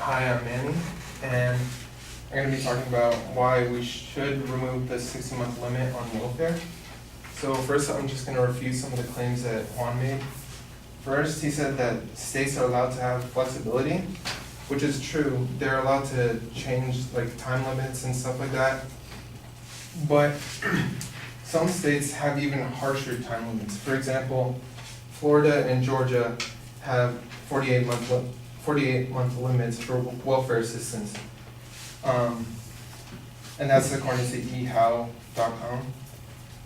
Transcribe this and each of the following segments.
Hi, I'm Manny, and I'm going to be talking about why we should remove the 60-month limit on welfare. So first, I'm just going to refute some of the claims that Juan made. First, he said that states are allowed to have flexibility, which is true. They're allowed to change like time limits and stuff like that. But some states have even harsher time limits. For example, Florida and Georgia have 48-month limits for welfare assistance. And that's according to ehow.com.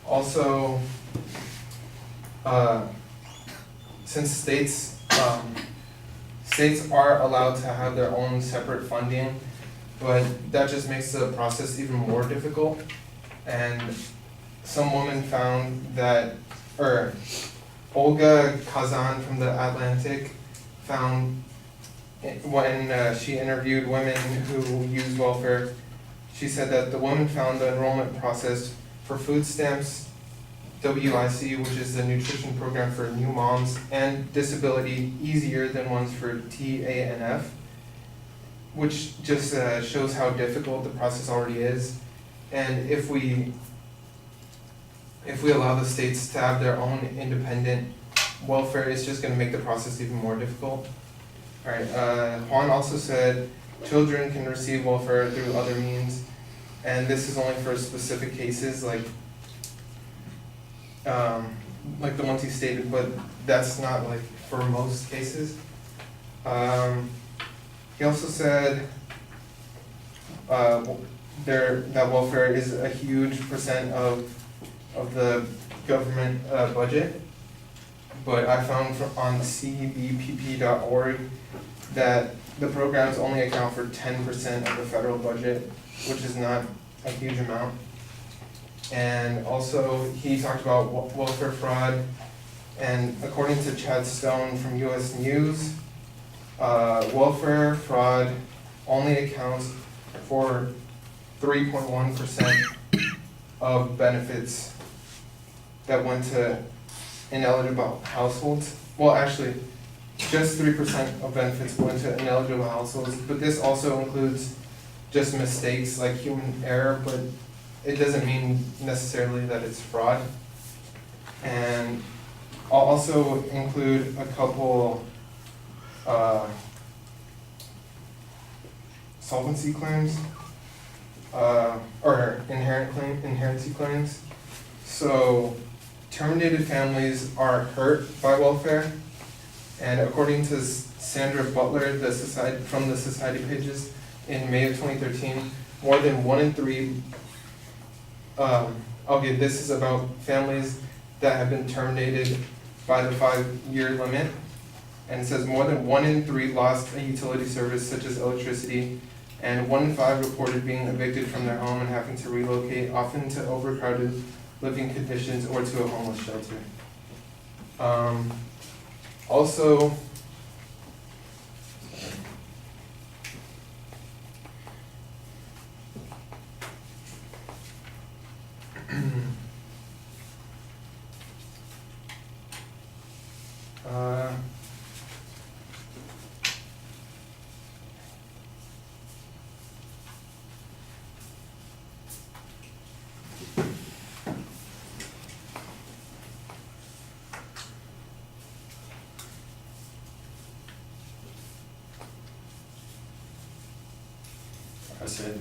Also, since states are allowed to have their own separate funding, but that just makes the process even more difficult. And some woman found that, or Olga Kazan from the Atlantic found when she interviewed women who use welfare, she said that the woman found the enrollment process for food stamps, WIC, which is the nutrition program for new moms, and disability easier than ones for TANF, which just shows how difficult the process already is. And if we allow the states to have their own independent welfare, it's just going to make the process even more difficult. All right. Juan also said children can receive welfare through other means, and this is only for specific cases, like the ones he stated, but that's not like for most cases. He also said that welfare is a huge percent of the government budget, but I found on cbpp.org that the programs only account for 10% of the federal budget, which is not a huge amount. And also, he talked about welfare fraud, and according to Chad Stone from US News, welfare fraud only accounts for 3.1% of benefits that went to ineligible households. Well, actually, just 3% of benefits went to ineligible households, but this also includes just mistakes like human error, but it doesn't mean necessarily that it's fraud. And I'll also include a couple solvency claims, or inherency claims. So terminated families are hurt by welfare, and according to Sandra Butler, from the Society Pages in May of 2013, more than 1 in 3. Okay, this is about families that have been terminated by the 5-year limit, and it says more than 1 in 3 lost a utility service such as electricity, and 1 in 5 reported being evicted from their home and having to relocate, often to overcrowded living conditions or to a homeless shelter. Also,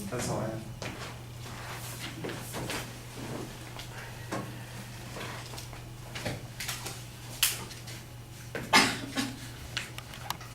that's all I have.